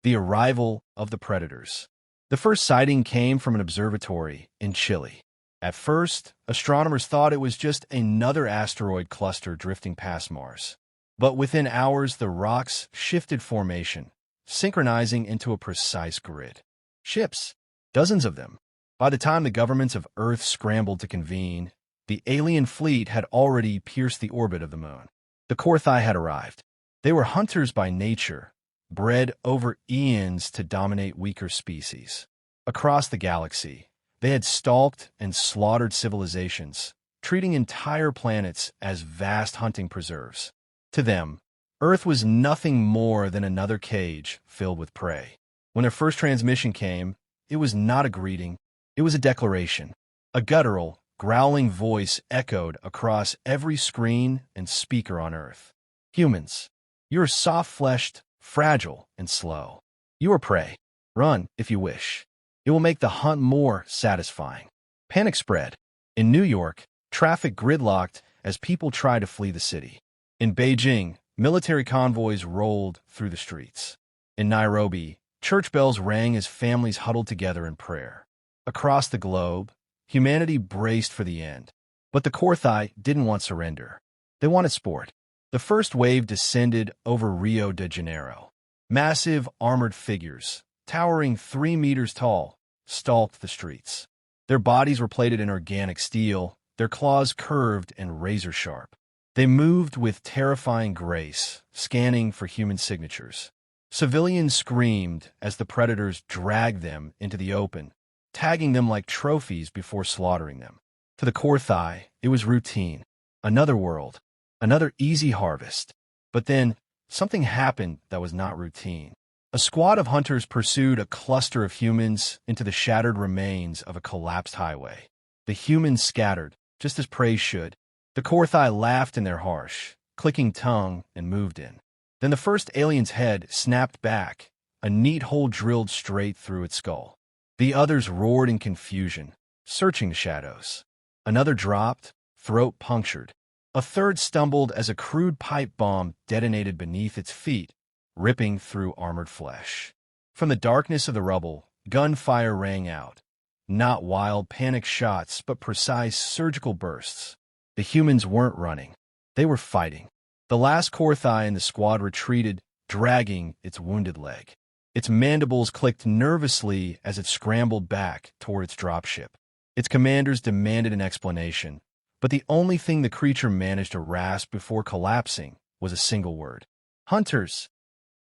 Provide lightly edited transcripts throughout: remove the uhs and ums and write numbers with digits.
The arrival of the predators. The first sighting came from an observatory in Chile. At first, astronomers thought it was just another asteroid cluster drifting past Mars. But within hours, the rocks shifted formation, synchronizing into a precise grid. Ships, dozens of them. By the time the governments of Earth scrambled to convene, the alien fleet had already pierced the orbit of the moon. The Korthai had arrived. They were hunters by nature, bred over eons to dominate weaker species. Across the galaxy, they had stalked and slaughtered civilizations, treating entire planets as vast hunting preserves. To them, Earth was nothing more than another cage filled with prey. When their first transmission came, it was not a greeting, it was a declaration. A guttural, growling voice echoed across every screen and speaker on Earth. Humans, you are soft-fleshed, fragile, and slow. You are prey. Run, if you wish. It will make the hunt more satisfying. Panic spread. In New York, traffic gridlocked as people tried to flee the city. In Beijing, military convoys rolled through the streets. In Nairobi, church bells rang as families huddled together in prayer. Across the globe, humanity braced for the end. But the Korthai didn't want surrender. They wanted sport. The first wave descended over Rio de Janeiro. Massive armored figures, towering 3 meters tall, stalked the streets. Their bodies were plated in organic steel, their claws curved and razor-sharp. They moved with terrifying grace, scanning for human signatures. Civilians screamed as the predators dragged them into the open, tagging them like trophies before slaughtering them. To the Korthai, it was routine. Another world, another easy harvest. But then, something happened that was not routine. A squad of hunters pursued a cluster of humans into the shattered remains of a collapsed highway. The humans scattered, just as prey should. The Korthai laughed in their harsh, clicking tongue and moved in. Then the first alien's head snapped back, a neat hole drilled straight through its skull. The others roared in confusion, searching the shadows. Another dropped, throat punctured. A third stumbled as a crude pipe bomb detonated beneath its feet, ripping through armored flesh. From the darkness of the rubble, gunfire rang out. Not wild, panicked shots, but precise surgical bursts. The humans weren't running. They were fighting. The last Korthai in the squad retreated, dragging its wounded leg. Its mandibles clicked nervously as it scrambled back toward its dropship. Its commanders demanded an explanation, but the only thing the creature managed to rasp before collapsing was a single word. Hunters!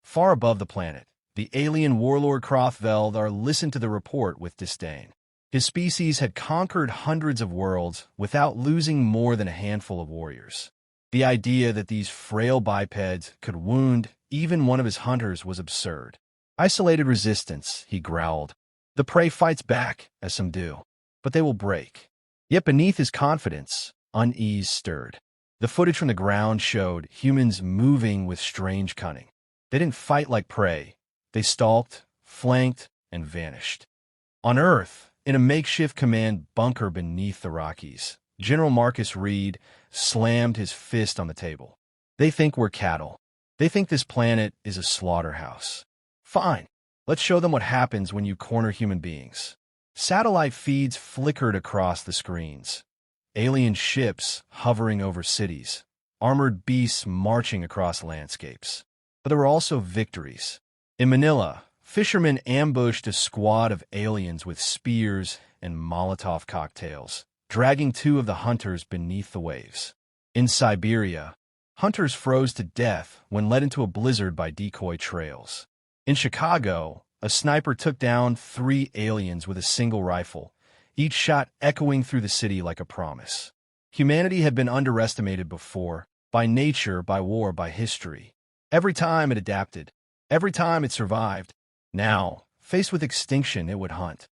Far above the planet, the alien warlord Krothveldar listened to the report with disdain. His species had conquered hundreds of worlds without losing more than a handful of warriors. The idea that these frail bipeds could wound even one of his hunters was absurd. Isolated resistance, he growled. The prey fights back, as some do, but they will break. Yet beneath his confidence, unease stirred. The footage from the ground showed humans moving with strange cunning. They didn't fight like prey. They stalked, flanked, and vanished. On Earth, in a makeshift command bunker beneath the Rockies, General Marcus Reed slammed his fist on the table. They think we're cattle. They think this planet is a slaughterhouse. Fine, let's show them what happens when you corner human beings. Satellite feeds flickered across the screens. Alien ships hovering over cities. Armored beasts marching across landscapes. But there were also victories. In Manila, fishermen ambushed a squad of aliens with spears and Molotov cocktails, dragging 2 of the hunters beneath the waves. In Siberia, hunters froze to death when led into a blizzard by decoy trails. In Chicago, a sniper took down 3 aliens with a single rifle, each shot echoing through the city like a promise. Humanity had been underestimated before, by nature, by war, by history. Every time it adapted, every time it survived. Now, faced with extinction, it would hunt.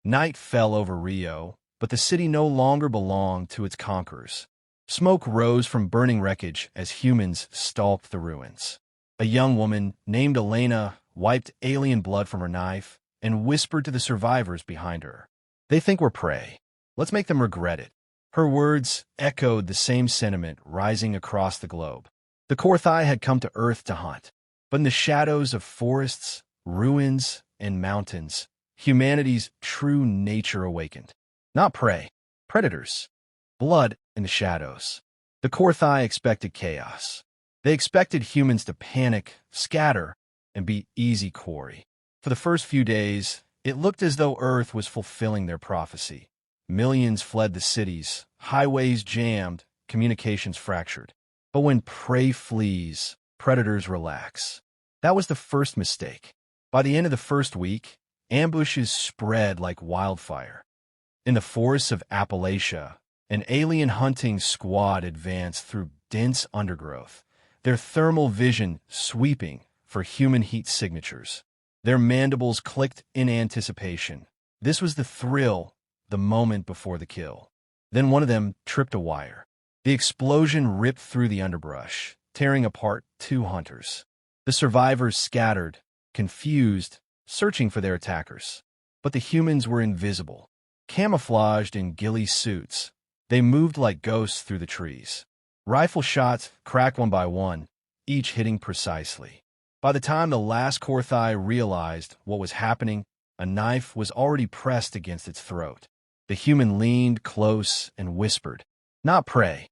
Night fell over Rio, but the city no longer belonged to its conquerors. Smoke rose from burning wreckage as humans stalked the ruins. A young woman named Elena wiped alien blood from her knife and whispered to the survivors behind her. They think we're prey. Let's make them regret it. Her words echoed the same sentiment rising across the globe. The Korthai had come to Earth to hunt, but in the shadows of forests, ruins, and mountains, humanity's true nature awakened. Not prey, predators, blood and the shadows. The Korthai expected chaos. They expected humans to panic, scatter, and be easy quarry. For the first few days, it looked as though Earth was fulfilling their prophecy. Millions fled the cities, highways jammed, communications fractured. But when prey flees, predators relax. That was the first mistake. By the end of the first week, ambushes spread like wildfire. In the forests of Appalachia, an alien hunting squad advanced through dense undergrowth, their thermal vision sweeping for human heat signatures. Their mandibles clicked in anticipation. This was the thrill, the moment before the kill. Then one of them tripped a wire. The explosion ripped through the underbrush, tearing apart two hunters. The survivors scattered, confused, searching for their attackers. But the humans were invisible. Camouflaged in ghillie suits, they moved like ghosts through the trees. Rifle shots cracked one by one, each hitting precisely. By the time the last Korthai realized what was happening, a knife was already pressed against its throat. The human leaned close and whispered, "Not prey."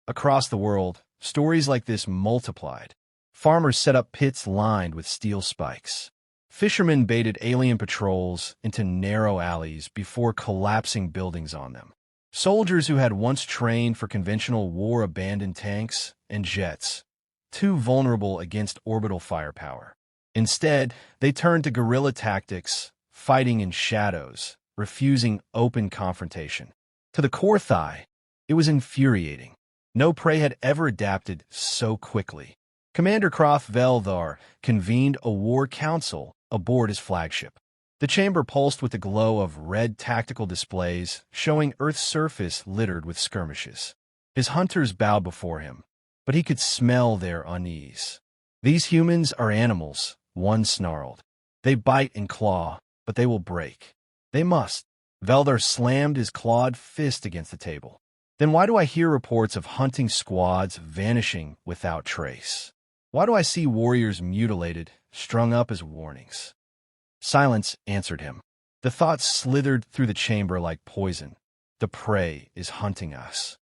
Across the world, stories like this multiplied. Farmers set up pits lined with steel spikes. Fishermen baited alien patrols into narrow alleys before collapsing buildings on them. Soldiers who had once trained for conventional war abandoned tanks and jets, too vulnerable against orbital firepower. Instead, they turned to guerrilla tactics, fighting in shadows, refusing open confrontation. To the Korthai, it was infuriating. No prey had ever adapted so quickly. Commander Veldar convened a war council aboard his flagship. The chamber pulsed with the glow of red tactical displays, showing Earth's surface littered with skirmishes. His hunters bowed before him, but he could smell their unease. "These humans are animals," one snarled. "They bite and claw, but they will break. They must." Veldar slammed his clawed fist against the table. "Then why do I hear reports of hunting squads vanishing without trace? Why do I see warriors mutilated, strung up as warnings?" Silence answered him. The thoughts slithered through the chamber like poison. The prey is hunting us.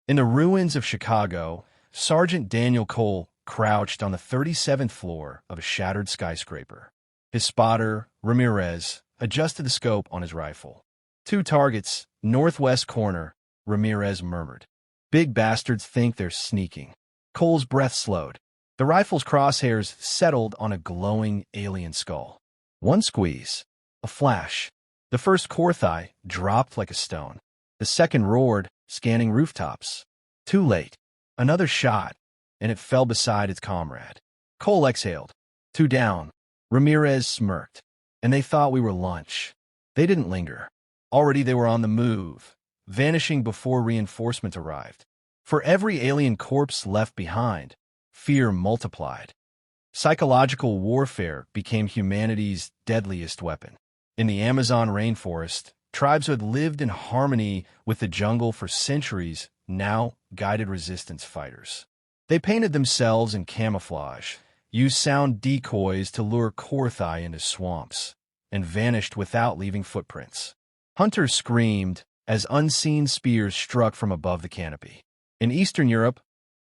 In the ruins of Chicago, Sergeant Daniel Cole crouched on the 37th floor of a shattered skyscraper. His spotter, Ramirez, adjusted the scope on his rifle. "Two targets, northwest corner," Ramirez murmured. "Big bastards think they're sneaking." Cole's breath slowed. The rifle's crosshairs settled on a glowing alien skull. One squeeze, a flash. The first Korthai dropped like a stone. The second roared, scanning rooftops. Too late. Another shot, and it fell beside its comrade. Cole exhaled. "Two down." Ramirez smirked. "And they thought we were lunch." They didn't linger. Already they were on the move, vanishing before reinforcement arrived. For every alien corpse left behind, fear multiplied. Psychological warfare became humanity's deadliest weapon. In the Amazon rainforest, tribes who had lived in harmony with the jungle for centuries now guided resistance fighters. They painted themselves in camouflage, used sound decoys to lure Korthai into swamps, and vanished without leaving footprints. Hunters screamed as unseen spears struck from above the canopy. In Eastern Europe,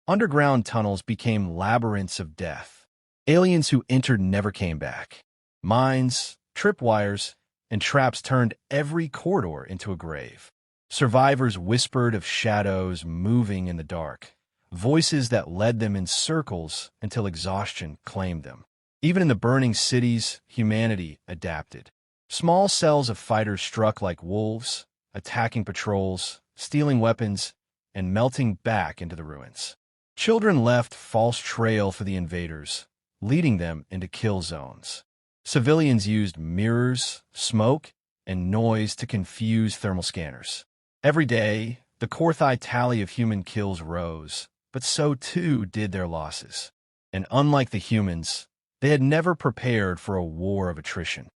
underground tunnels became labyrinths of death. Aliens who entered never came back. Mines, tripwires, and traps turned every corridor into a grave. Survivors whispered of shadows moving in the dark, voices that led them in circles until exhaustion claimed them. Even in the burning cities, humanity adapted. Small cells of fighters struck like wolves, attacking patrols, stealing weapons, and melting back into the ruins. Children left false trail for the invaders, leading them into kill zones. Civilians used mirrors, smoke, and noise to confuse thermal scanners. Every day, the Korthai tally of human kills rose, but so too did their losses. And unlike the humans, they had never prepared for a war of attrition.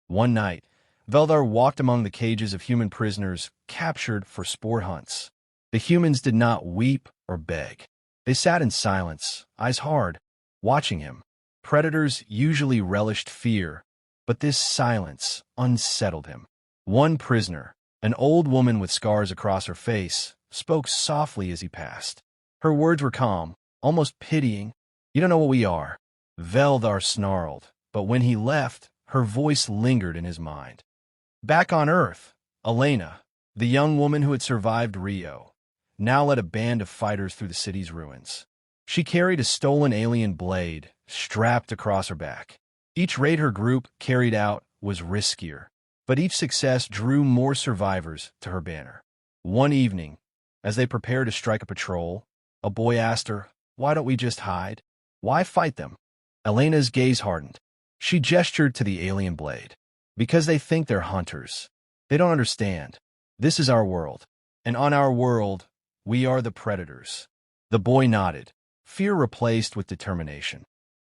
One night, Veldar walked among the cages of human prisoners captured for sport hunts. The humans did not weep or beg. They sat in silence, eyes hard, watching him. Predators usually relished fear, But this silence unsettled him. One prisoner, an old woman with scars across her face, spoke softly as he passed. Her words were calm, almost pitying. "You don't know what we are." Veldar snarled, but when he left, her voice lingered in his mind. Back on Earth, Elena, the young woman who had survived Rio, now led a band of fighters through the city's ruins. She carried a stolen alien blade strapped across her back. Each raid her group carried out was riskier, but each success drew more survivors to her banner. One evening, as they prepared to strike a patrol, a boy asked her, "Why don't we just hide? Why fight them?" Elena's gaze hardened. She gestured to the alien blade. "Because they think they're hunters. They don't understand. This is our world, and on our world, we are the predators." The boy nodded, fear replaced with determination.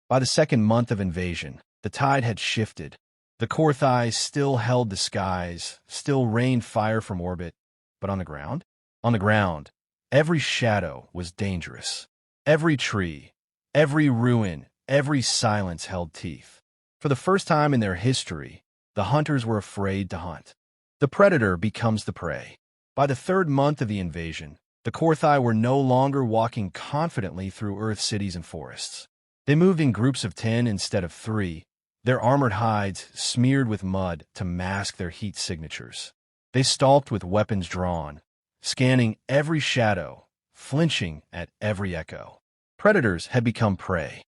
By the second month of invasion, the tide had shifted. The Korthai still held the skies, still rained fire from orbit, but on the ground? On the ground, every shadow was dangerous. Every tree, every ruin, every silence held teeth. For the first time in their history, the hunters were afraid to hunt. The predator becomes the prey. By the third month of the invasion, the Korthai were no longer walking confidently through Earth's cities and forests. They moved in groups of 10 instead of 3, their armored hides smeared with mud to mask their heat signatures. They stalked with weapons drawn, scanning every shadow, flinching at every echo. Predators had become prey.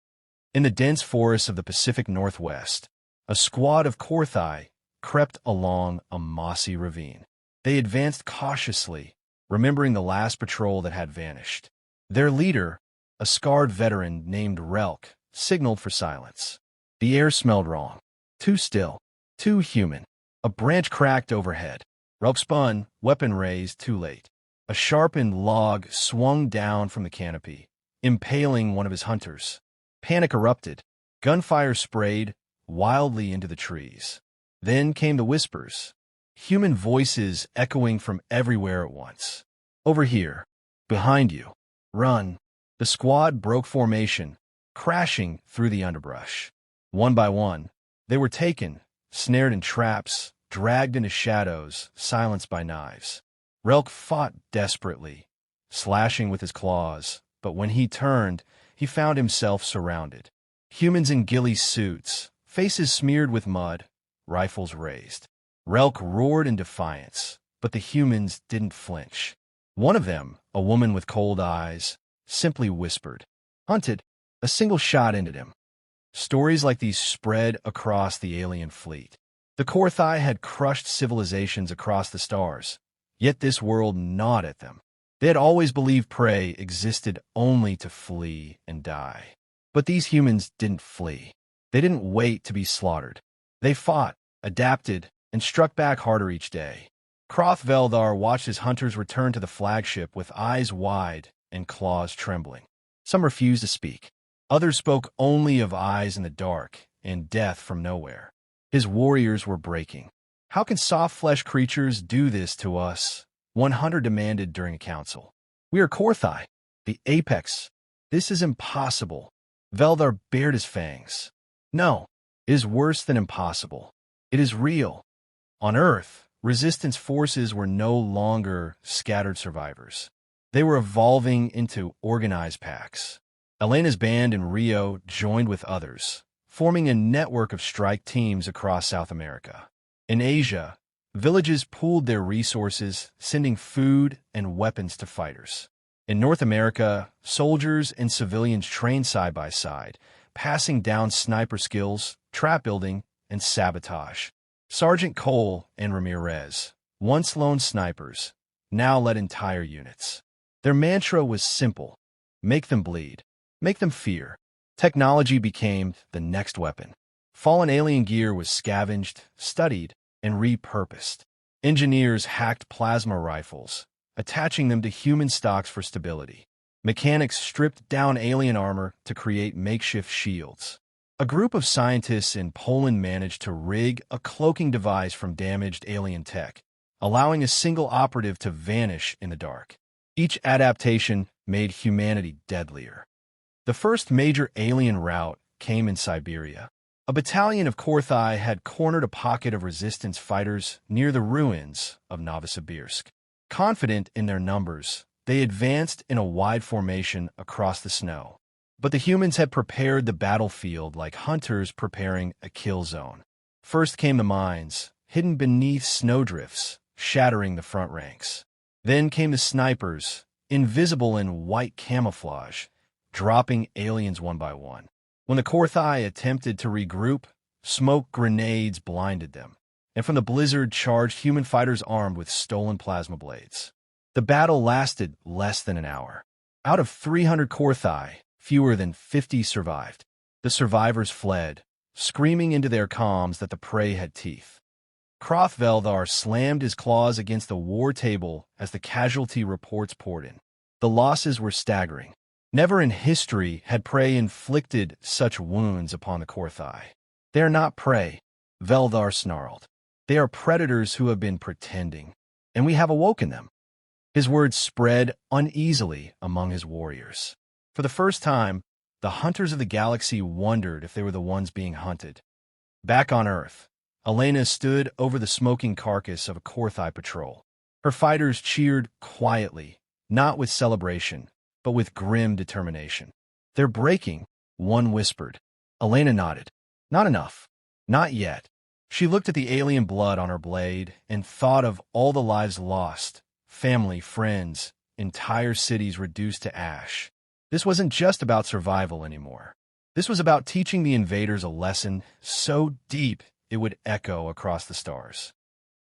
In the dense forests of the Pacific Northwest, a squad of Korthai crept along a mossy ravine. They advanced cautiously, remembering the last patrol that had vanished. Their leader, a scarred veteran named Relk, signaled for silence. The air smelled wrong. Too still. Too human. A branch cracked overhead. Relk spun, weapon raised, too late. A sharpened log swung down from the canopy, impaling one of his hunters. Panic erupted. Gunfire sprayed wildly into the trees. Then came the whispers, human voices echoing from everywhere at once. "Over here. Behind you. Run." The squad broke formation, crashing through the underbrush. One by one, they were taken, snared in traps, dragged into shadows, silenced by knives. Relk fought desperately, slashing with his claws, but when he turned, he found himself surrounded. Humans in ghillie suits, faces smeared with mud, rifles raised. Relk roared in defiance, but the humans didn't flinch. One of them, a woman with cold eyes, simply whispered, "Hunted." A single shot ended him. Stories like these spread across the alien fleet. The Korthai had crushed civilizations across the stars, yet this world gnawed at them. They had always believed prey existed only to flee and die. But these humans didn't flee. They didn't wait to be slaughtered. They fought, adapted, and struck back harder each day. Kroth Veldar watched his hunters return to the flagship with eyes wide and claws trembling. Some refused to speak. Others spoke only of eyes in the dark and death from nowhere. His warriors were breaking. "How can soft-flesh creatures do this to us?" one hunter demanded during a council. "We are Korthai, the apex. This is impossible." Veldar bared his fangs. "No, it is worse than impossible. It is real." On Earth, resistance forces were no longer scattered survivors. They were evolving into organized packs. Elena's band in Rio joined with others, forming a network of strike teams across South America. In Asia, villages pooled their resources, sending food and weapons to fighters. In North America, soldiers and civilians trained side by side, passing down sniper skills, trap building, and sabotage. Sergeant Cole and Ramirez, once lone snipers, now led entire units. Their mantra was simple: make them bleed, make them fear. Technology became the next weapon. Fallen alien gear was scavenged, studied, and repurposed. Engineers hacked plasma rifles, attaching them to human stocks for stability. Mechanics stripped down alien armor to create makeshift shields. A group of scientists in Poland managed to rig a cloaking device from damaged alien tech, allowing a single operative to vanish in the dark. Each adaptation made humanity deadlier. The first major alien rout came in Siberia. A battalion of Korthai had cornered a pocket of resistance fighters near the ruins of Novosibirsk. Confident in their numbers, they advanced in a wide formation across the snow. But the humans had prepared the battlefield like hunters preparing a kill zone. First came the mines, hidden beneath snowdrifts, shattering the front ranks. Then came the snipers, invisible in white camouflage, dropping aliens one by one. When the Korthai attempted to regroup, smoke grenades blinded them, and from the blizzard charged human fighters armed with stolen plasma blades. The battle lasted less than an hour. Out of 300 Korthai, fewer than 50 survived. The survivors fled, screaming into their comms that the prey had teeth. Krothveldar slammed his claws against the war table as the casualty reports poured in. The losses were staggering. Never in history had prey inflicted such wounds upon the Korthai. They are not prey, Veldar snarled. They are predators who have been pretending, and we have awoken them. His words spread uneasily among his warriors. For the first time, the hunters of the galaxy wondered if they were the ones being hunted. Back on Earth, Elena stood over the smoking carcass of a Korthai patrol. Her fighters cheered quietly, not with celebration, but with grim determination. "They're breaking," one whispered. Elena nodded. "Not enough. Not yet." She looked at the alien blood on her blade and thought of all the lives lost, family, friends, entire cities reduced to ash. This wasn't just about survival anymore. This was about teaching the invaders a lesson so deep it would echo across the stars.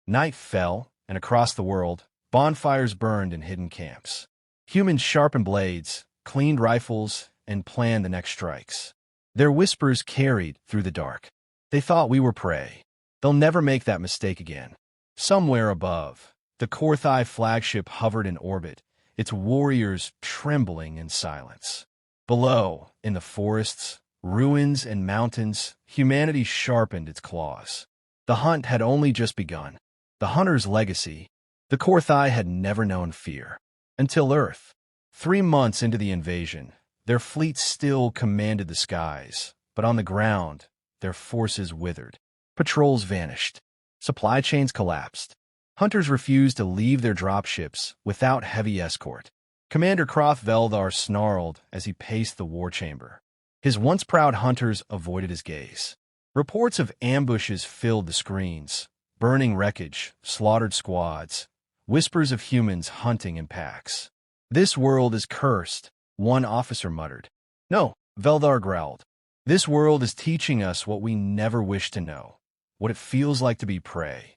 Night fell, and across the world, bonfires burned in hidden camps. Humans sharpened blades, cleaned rifles, and planned the next strikes. Their whispers carried through the dark. They thought we were prey. They'll never make that mistake again. Somewhere above, the Korthai flagship hovered in orbit, its warriors trembling in silence. Below, in the forests, ruins, and mountains, humanity sharpened its claws. The hunt had only just begun. The hunter's legacy, the Korthai had never known fear. Until Earth. 3 months into the invasion, their fleet still commanded the skies, but on the ground, their forces withered. Patrols vanished. Supply chains collapsed. Hunters refused to leave their dropships without heavy escort. Commander Krothveldar snarled as he paced the war chamber. His once proud hunters avoided his gaze. Reports of ambushes filled the screens, burning wreckage, slaughtered squads, whispers of humans hunting in packs. "This world is cursed," one officer muttered. "No," Veldar growled. "This world is teaching us what we never wished to know, what it feels like to be prey."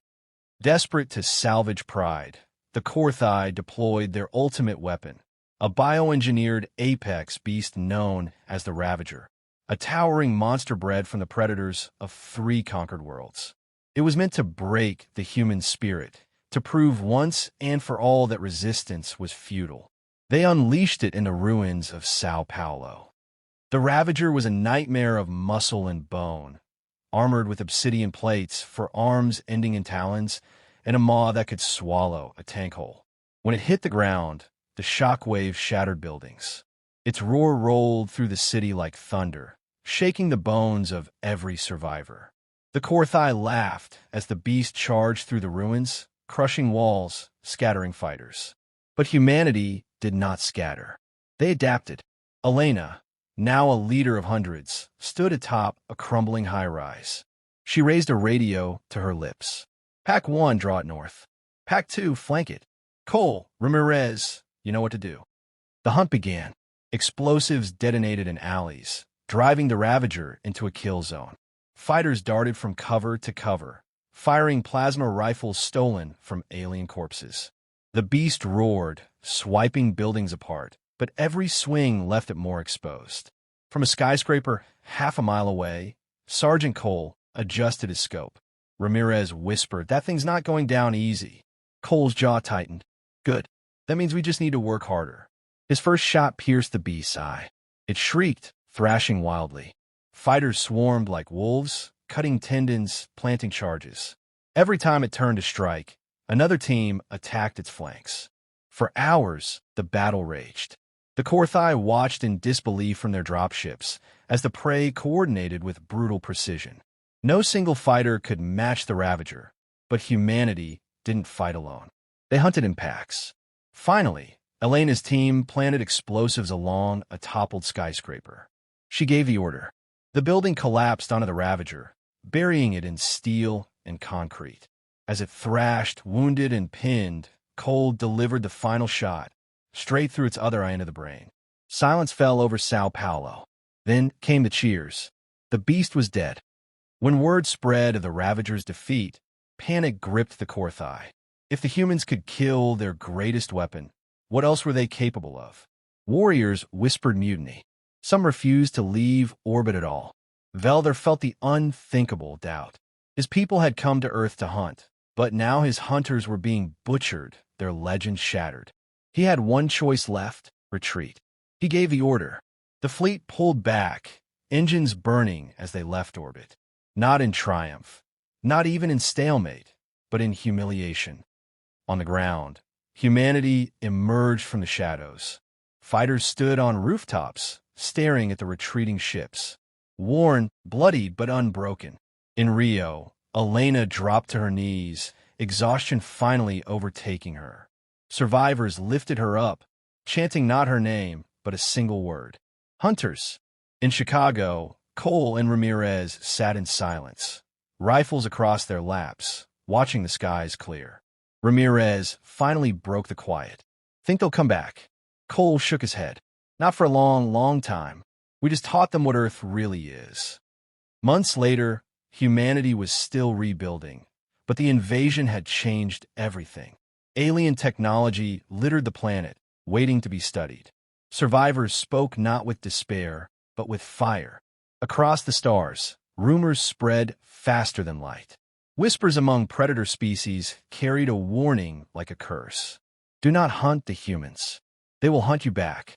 Desperate to salvage pride, the Korthai deployed their ultimate weapon, a bioengineered apex beast known as the Ravager, a towering monster bred from the predators of 3 conquered worlds. It was meant to break the human spirit, to prove once and for all that resistance was futile. They unleashed it in the ruins of Sao Paulo. The Ravager was a nightmare of muscle and bone, armored with obsidian plates for arms ending in talons and a maw that could swallow a tank hole. When it hit the ground, the shockwave shattered buildings. Its roar rolled through the city like thunder, shaking the bones of every survivor. The Korthai laughed as the beast charged through the ruins, crushing walls, scattering fighters. But humanity did not scatter. They adapted. Elena, now a leader of hundreds, stood atop a crumbling high-rise. She raised a radio to her lips. "Pack 1, draw it north. Pack 2, flank it. Cole, Ramirez, you know what to do." The hunt began. Explosives detonated in alleys, driving the Ravager into a kill zone. Fighters darted from cover to cover, firing plasma rifles stolen from alien corpses. The beast roared, swiping buildings apart, but every swing left it more exposed. From a skyscraper half a mile away, Sergeant Cole adjusted his scope. Ramirez whispered, "That thing's not going down easy." Cole's jaw tightened. "Good. That means we just need to work harder." His first shot pierced the beast's eye. It shrieked, thrashing wildly. Fighters swarmed like wolves, cutting tendons, planting charges. Every time it turned to strike, another team attacked its flanks. For hours, the battle raged. The The Korthai watched in disbelief from their dropships as the prey coordinated with brutal precision. No single fighter could match the Ravager, but humanity didn't fight alone. They hunted in packs. Finally, Elena's team planted explosives along a toppled skyscraper. She gave the order. The building collapsed onto the Ravager, burying it in steel and concrete. As it thrashed, wounded, and pinned, Cole delivered the final shot, straight through its other eye into the brain. Silence fell over Sao Paulo. Then came the cheers. The beast was dead. When word spread of the Ravager's defeat, panic gripped the Korthai. If the humans could kill their greatest weapon, what else were they capable of? Warriors whispered mutiny. Some refused to leave orbit at all. Velder felt the unthinkable doubt. His people had come to Earth to hunt, but now his hunters were being butchered, their legend shattered. He had one choice left: retreat. He gave the order. The fleet pulled back, engines burning as they left orbit. Not in triumph, not even in stalemate, but in humiliation. On the ground, humanity emerged from the shadows. Fighters stood on rooftops, staring at the retreating ships. Worn, bloodied, but unbroken. In Rio, Elena dropped to her knees, exhaustion finally overtaking her. Survivors lifted her up, chanting not her name, but a single word: Hunters. In Chicago, Cole and Ramirez sat in silence, rifles across their laps, watching the skies clear. Ramirez finally broke the quiet. Think they'll come back? Cole shook his head. Not for a long, long time. We just taught them what Earth really is. Months later, humanity was still rebuilding, but the invasion had changed everything. Alien technology littered the planet, waiting to be studied. Survivors spoke not with despair, but with fire. Across the stars, rumors spread faster than light. Whispers among predator species carried a warning like a curse. Do not hunt the humans. They will hunt you back.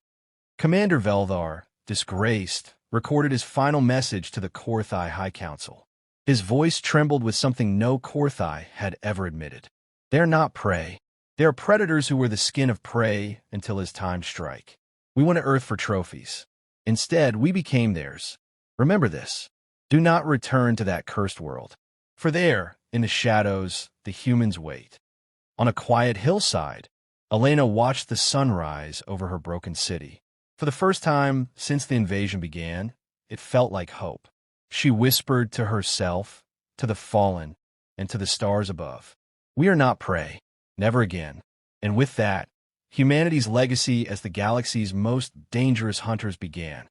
Commander Veldar, disgraced, recorded his final message to the Korthai High Council. His voice trembled with something no Korthai had ever admitted. They're not prey. They are predators who wear the skin of prey until his time strike. We went to Earth for trophies. Instead, we became theirs. Remember this. Do not return to that cursed world. For there, in the shadows, the humans wait. On a quiet hillside, Elena watched the sun rise over her broken city. For the first time since the invasion began, it felt like hope. She whispered to herself, to the fallen, and to the stars above. We are not prey. Never again. And with that, humanity's legacy as the galaxy's most dangerous hunters began.